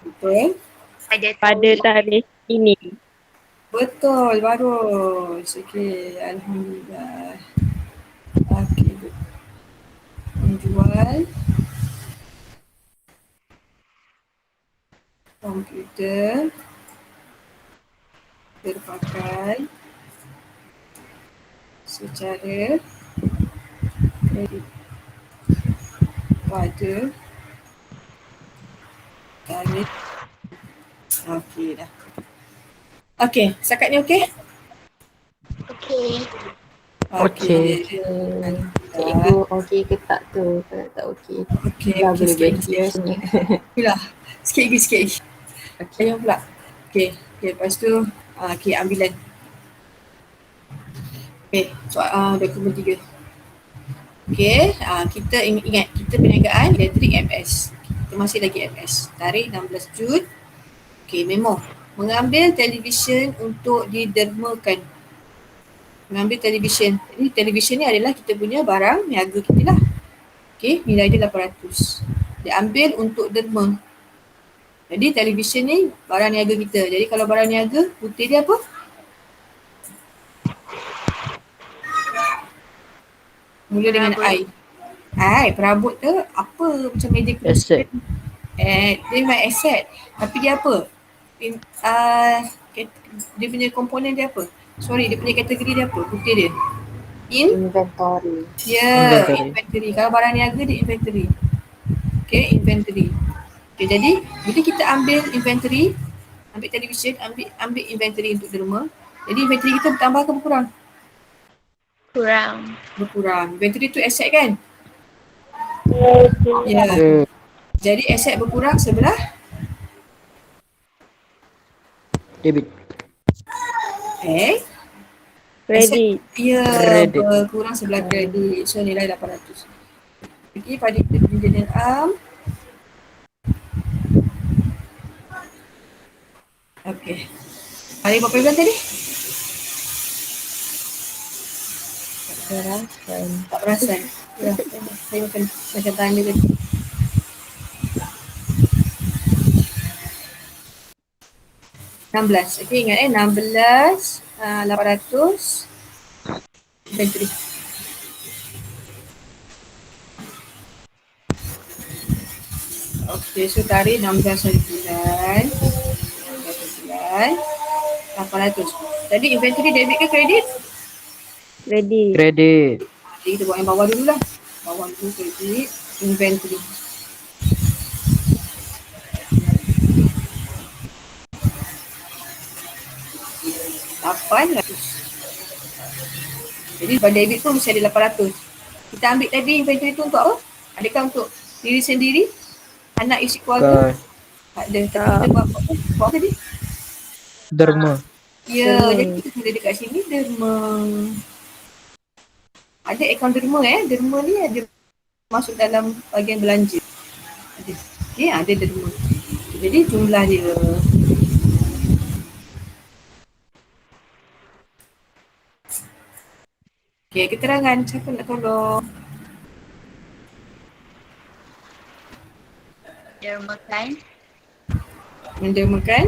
Betul. pada tarikh ini. Betul, bagus. Okey, alhamdulillah. Okey. Menjual komputer terpakai secara kredit pada tarikh. Okey dah. Okey, setakat ni okey? Okey. Okey. Cikgu okey ke tak tu? Kalau tak okey. Okey, Dah okey, boleh sikit berhenti lagi. rasanya. Itulah. Sikit lagi, sikit lagi. Okey. Ayam pula. Okey, lepas tu okey, ambilan. Okey, soal dokumen 3. Okey, kita ingat kita perniagaan elektrik MS. Kita masih lagi MS. Tarikh 16 Jun. Okey, memo. Mengambil televisyen untuk didermakan. Mengambil televisyen. Ini televisyen ni adalah kita punya barang niaga kita lah. Okey, nilai dia 800. Diambil untuk derma. Jadi televisyen ni barang niaga kita. Jadi kalau barang niaga, putih dia apa? Mula dengan I. Perabot tu apa macam meja Asset. dia memang asset. Tapi dia apa? Dia punya komponen dia apa? Sorry, dia punya kategori dia apa? Putih dia. Inventory. Inventory. Kalau barang niaga dia inventory. Okay, inventory. Okay, jadi bila kita ambil inventory, ambil television, ambil inventory untuk derma. Jadi inventory kita bertambah ke berkurang? Berkurang. Inventory tu aset kan? Ya. Jadi aset berkurang sebelah Debit. Kredit. Ya, Kredit. berkurang sebelah kredit. So nilai 800. Okey, pada kita punya jenis Okey. Hari berapa bulan tadi? Tak perasan. Ya, saya makan macam tanda tadi. $16. Okey, ingat 16, 800 inventory. Okey, so tarikh 16 hari bulan. 800. Jadi inventory debit ke kredit? Kredit. Kredit. Jadi kita buat yang bawah dulu lah. Bawah dulu kredit, inventory. $800. Jadi pada debit pun mesti ada 800. Kita ambil tadi inventory tu untuk apa? Adakah untuk diri sendiri? Anak isi keluarga? Tak ada. Tapi kita buat apa tadi? Derma. Ya, jadi kita tulis dekat sini derma. Ada akaun derma Derma ni ada masuk dalam bahagian belanja. Ada. Okey, ada derma. Jadi jumlah dia. Okey, keterangan. Siapa nak tolong? Dermakan. Mendermakan.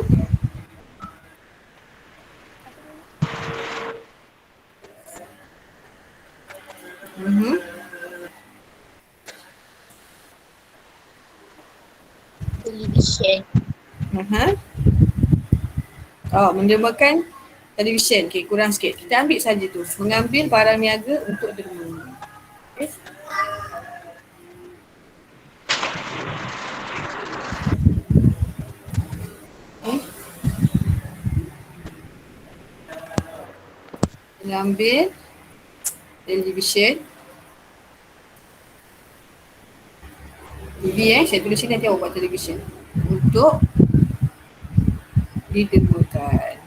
Television. Oh, mendermakan televisyen. Okey, kurang sikit. Kita ambil saja tu. Mengambil barang niaga untuk derma. Okey. Mengambil televisyen. TV saya tulis sini nanti awak buat televisyen. Untuk didermakan.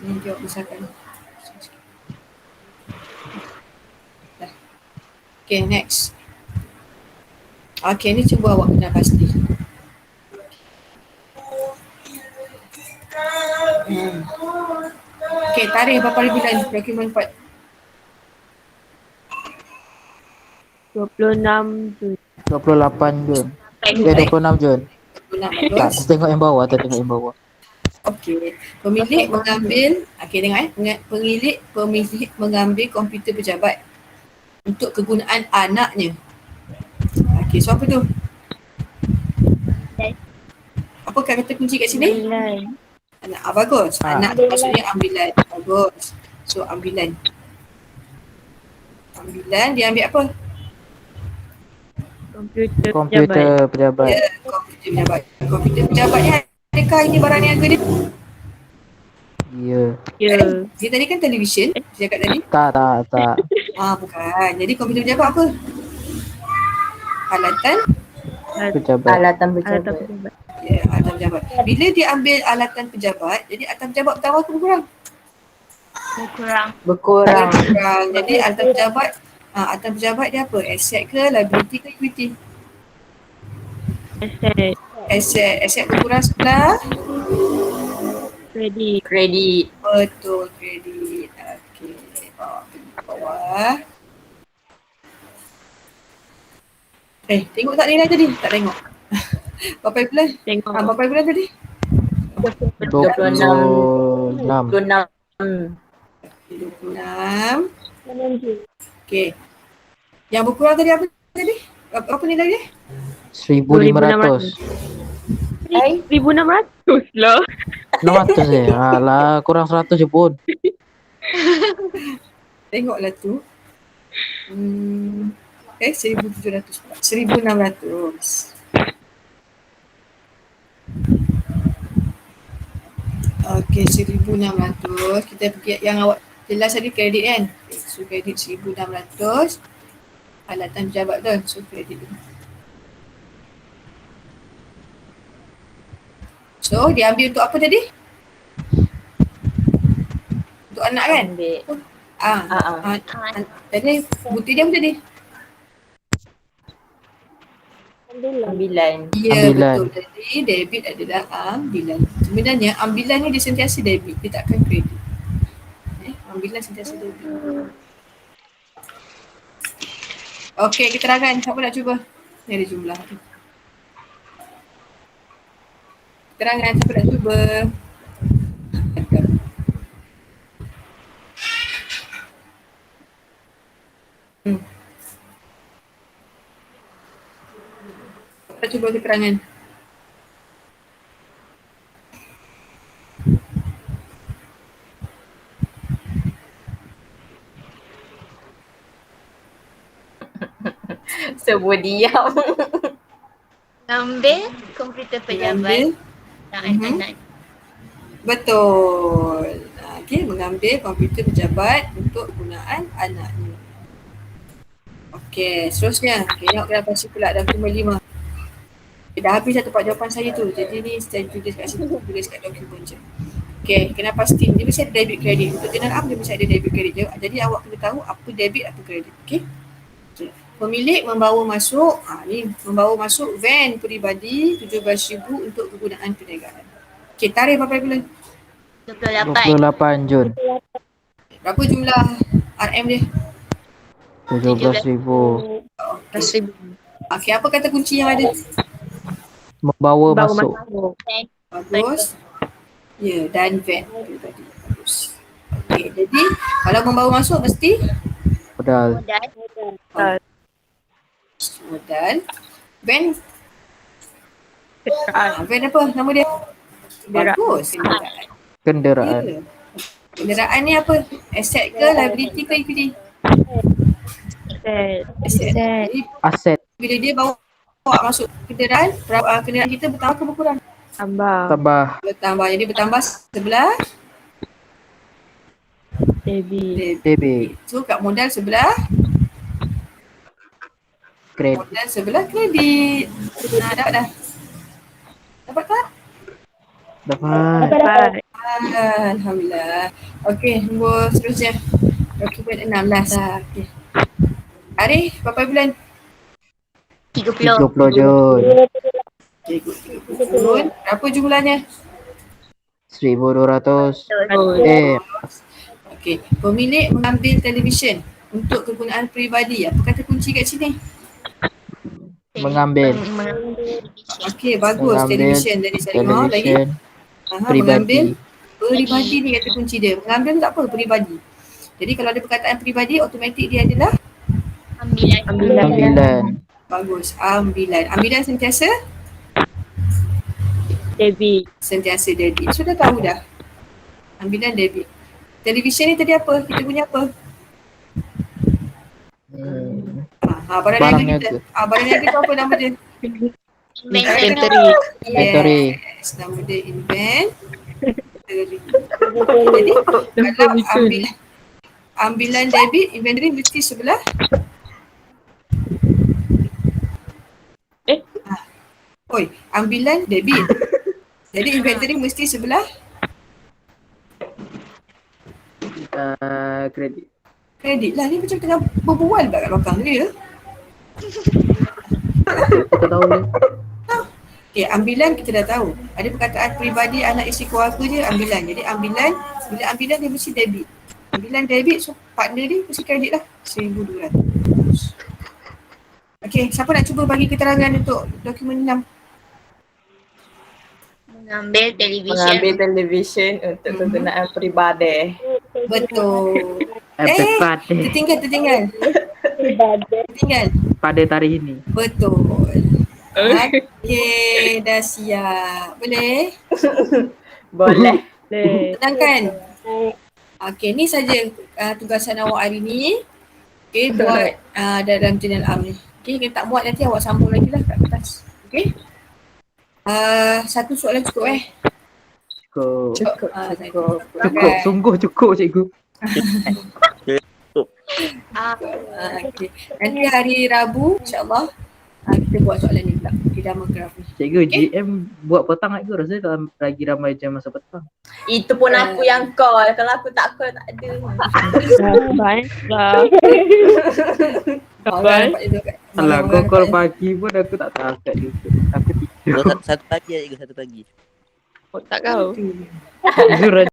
Nanti awak besarkan. Dah. Okay, next. Okay, ni cuba awak kena pasti. Okay, tarikh berapa bulan dokumen 4? 26 Jun. 28 Jun. 26 Jun. Tak, tengok yang bawah atau tengok yang bawah. Okey, pemilik mengambil, okey dengar pemilik mengambil komputer pejabat untuk kegunaan anaknya. Okey, so apa tu? Apa kata kunci kat sini? Ambilan. Anak. Bagus. Anak tu maksudnya ambilan. Bagus. So ambilan. Ambilan dia ambil apa? Komputer pejabat. Ya, komputer pejabat. Komputer pejabat ni adakah ini barang niaga dia? Ya. Ya. Dia tadi kan televisyen, saya cakap tadi. Tak. Bukan. Jadi komputer pejabat apa? Alatan? Pejabat. Alatan Alatan pejabat. pejabat. Ya, alatan pejabat. Bila dia ambil alatan pejabat, jadi alatan pejabat bertambah ke berkurang? Berkurang. Berkurang. Berkurang. Jadi alatan pejabat, alatan pejabat dia apa? Aset ke, liability ke, equity? Aset. Aset berkurang sebelah? Kredit. Kredit. Betul, kredit. Okey. Bawah. Tengok tak nilai tadi? Tak tengok. Berapa bulan? Tengok. Berapa bulan tadi? 26. 26. 26. Okey. Yang berkurang tadi apa tadi? Apa nilai dia? 1,500. 1,600 lah. 600 Alah, kurang 100 je pun. Tengoklah tu. 1,700 pula. 1,600. Okey, 1,600. Kita pergi yang awak jelas tadi kredit kan? Okay, so kredit 1,600. Alatan pejabat tu. So kredit tu. So dia ambil untuk apa tadi? Untuk anak kan? Ambil. Tadi bukti dia apa tadi? Ambilan. Ya, Ambilan. betul. Jadi debit adalah ambilan. Sebenarnya ambilan ni dia sentiasa debit, dia takkan kredit. Ambilan sentiasa debit. Okey, keterangan. Siapa nak cuba? Ni ada jumlah tu. Keterangan, siapa nak cuba? Kita cuba keterangan. Semua diam. Ambil komputer pejabat dan anak. Betul. Okey, mengambil komputer pejabat untuk gunaan anaknya. Okey, seterusnya. Tengok kenapa pasti pula dokumen 5. Dah habis satu part jawapan saya tu. Jadi ni saya tulis kat sini, tulis kat dokumen je. Okey, kena pasti. Dia mesti ada debit kredit. Untuk general dia mesti ada debit kredit je. Jadi awak kena tahu apa debit, apa kredit. Okey? Pemilik membawa masuk, ni membawa masuk van peribadi 17,000 untuk kegunaan perniagaan. Okey, tarikh berapa bulan? 28. 28 Jun. Berapa jumlah RM dia? 17,000. Okey, apa kata kunci yang ada? Membawa masuk. Bagus. Ya, dan van peribadi. Bagus. Okey, jadi kalau membawa masuk mesti Modal. modal. Van van apa nama dia? Bagus. Kenderaan. Ya. Kenderaan ni apa? Aset ke liability ke equity? Aset. Jadi Aset. bila dia bawa masuk kenderaan, kenderaan kita bertambah ke berkurang? Tambah. Bertambah. Jadi bertambah sebelah Debit. So kat modal sebelah, Kredit. modal sebelah kredit. Dapat dah? Dapat tak? Dapat. Alhamdulillah. Okey, nombor seterusnya. Dokumen 16 lah. Okey. Arif, berapa bulan? 30. 30 Jun. Okey, 30 Jun. Berapa jumlahnya? 1,200. Okey, pemilik mengambil televisyen untuk kegunaan peribadi. Apa kata kunci kat sini? Mengambil. Okey, bagus. Mengambil Televisyen. Jadi saya dengar lagi. televisyen Mengambil peribadi. peribadi ni kata kunci dia. Mengambil tak apa, peribadi. Jadi kalau ada perkataan peribadi, automatik dia adalah Ambilan. bagus. Ambilan. Ambilan sentiasa? Sentiasa debit. Sudah tahu dah. Ambilan debit. Televisyen ni tadi apa? Kita punya apa? Barang niaga Barang kita. niaga. Barang niaga tu apa nama dia? Inventory. Inventory. Yes, nama dia inventory. Jadi kalau ambilan debit, inventory mesti sebelah. Oi, ambilan debit. Jadi inventory mesti sebelah Kredit. kredit lah. Ni macam tengah berbual kat belakang dia. Kita tahu ni. Okay, ambilan kita dah tahu. Ada perkataan peribadi, anak isteri keluarga je ambilan. Jadi ambilan, bila ambilan dia mesti debit. Ambilan debit, so partner dia mesti kredit lah. 1,200. Okay, siapa nak cuba bagi keterangan untuk dokumen 6? Mengambil Mengambil televisyen. televisyen untuk kegunaan peribadi. Betul. Pada Tertinggal. pada tarikh ini. Betul. Okay, dah siap. Boleh? Boleh. Tenangkan. Okay, ni saja tugasan awak hari ni. Okay, buat dalam jurnal am ni. Okay, kita tak muat nanti awak sambung lagi lah kat atas. Okay. Satu soalan cukup Cukup. Cukup. Cukup. Sungguh cukup cikgu. Okay. Nanti hari Rabu insyaAllah kita buat soalan ni pula. Drama graf ni. Cikgu, GM buat petang tak ke? Rasanya tak lagi ramai jam masa petang. Itu pun aku yang call. Kalau aku tak call tak ada. Orang dapat juga kat. Alah, kau call pagi pun aku tak tahu kat dia. Aku tidur. Satu pagi ya, satu pagi. Tak kau. Zura